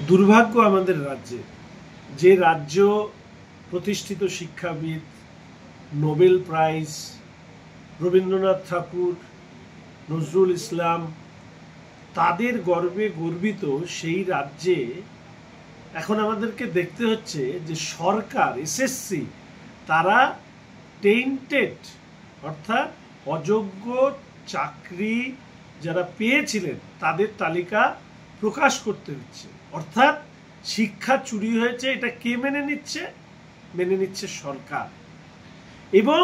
দুর্ভাগ্য আমাদের রাজ্যে, যে রাজ্য প্রতিষ্ঠিত শিক্ষাবিদ, নোবেল প্রাইজ, রবীন্দ্রনাথ ঠাকুর, নজরুল ইসলাম তাদের গর্বে গর্বিত, সেই রাজ্যে এখন আমাদেরকে দেখতে হচ্ছে যে সরকার, এসএসসি, তারা টেন্টেড অর্থাৎ অযোগ্য চাকরি যারা পেয়েছিলেন তাদের তালিকা প্রকাশ করতে হচ্ছে। অর্থাৎ শিক্ষা চুরি হয়েছে, এটা কে মেনে নিচ্ছে? মেনে নিচ্ছে সরকার। এবং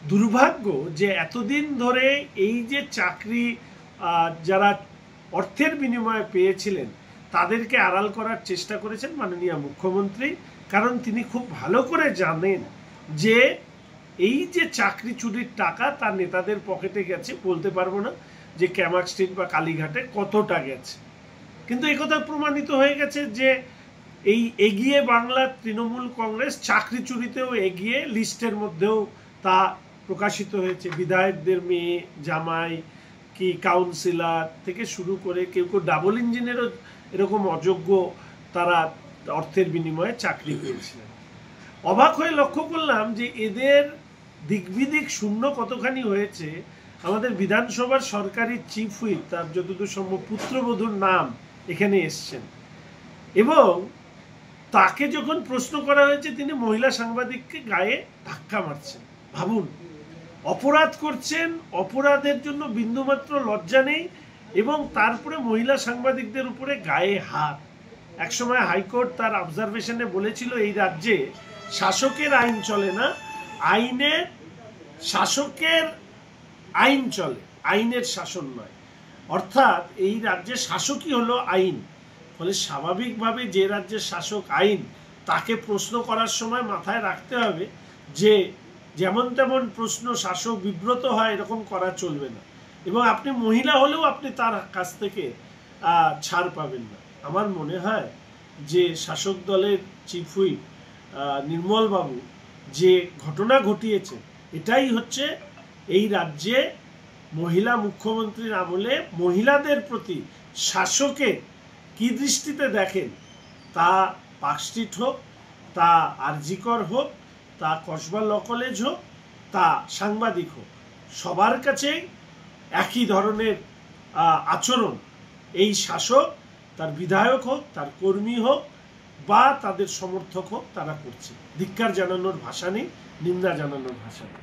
দুর্ভাগ্য যে এতদিন ধরে এই যে চাকরি যারা অর্থের বিনিময়ে পেয়েছিলেন তাদেরকে আড়াল করার চেষ্টা করেছেন মাননীয় মুখ্যমন্ত্রী। কারণ তিনি খুব ভালো করে জানেন যে এই যে চাকরি চুরির টাকা তার নেতাদের পকেটে গেছে, বলতে পারবো না যে ক্যামাক স্ট্রিট বা কালীঘাটে কতটা গেছে, কিন্তু একথা প্রমাণিত হয়ে গেছে যে এই এগিয়ে বাংলার তৃণমূল কংগ্রেস চাকরি চুরিতেও এগিয়ে, লিস্টের মধ্যেও তা প্রকাশিত হয়েছে। বিধায়কদের মেয়ে, জামাই, কি কাউন্সিলর থেকে শুরু করে কেউ কেউ ডাবল ইঞ্জিনেরও এরকম অযোগ্য তারা অর্থের বিনিময়ে চাকরি পেয়েছিলেন। অবাক হয়ে লক্ষ্য করলাম যে এদের দিকবিদিক শূন্য কতখানি হয়েছে। আমাদের বিধানসভার সরকারি চিফ হুইপ, তার যতদূর সম্ভব পুত্রবধূর নাম এখানে এসছেন, এবং তাকে যখন প্রশ্ন করা হয়েছে তিনি মহিলা সাংবাদিককে গায়ে ধাক্কা মারছেন। ভাবুন, অপরাধ করছেন, অপরাধের জন্য বিন্দুমাত্র লজ্জা নেই, এবং তারপরে মহিলা সাংবাদিকদের উপরে গায়ে হাত। একসময় হাইকোর্ট তার অবজারভেশনে বলেছিল এই রাজ্যে শাসকের আইন চলে না, শাসকের আইন চলে, আইনের শাসন নয়। অর্থাৎ এই রাজ্যে শাসকই হলো আইন। ফলে স্বাভাবিকভাবে যে রাজ্যের শাসক আইন, তাকে প্রশ্ন করার সময় মাথায় রাখতে হবে যে যেমন তেমন প্রশ্ন শাসক বিব্রত হয় এরকম করা চলবে না, এবং আপনি মহিলা হলেও আপনি তার কাছ থেকে ছাড় পাবেন না। আমার মনে হয় যে শাসক দলের চিফ হুইপ নির্মলবাবু যে ঘটনা ঘটিয়েছে, এটাই হচ্ছে এই রাজ্যে মহিলা মুখ্যমন্ত্রীর আমলে মহিলাদের প্রতি শাসকের কি দৃষ্টিতে দেখেন, তা পার্কস্ট্রিট হোক, তা আরজিকর হোক, তা কসবা ল কলেজ হোক, তা সাংবাদিক হোক, সবার কাছেই একই ধরনের আচরণ এই শাসক, তার বিধায়ক হোক, তার কর্মী হোক বা তাদের সমর্থক হোক, তারা করছে। ধিক্কার জানানোর ভাষা নেই, নিন্দা জানানোর ভাষা নেই।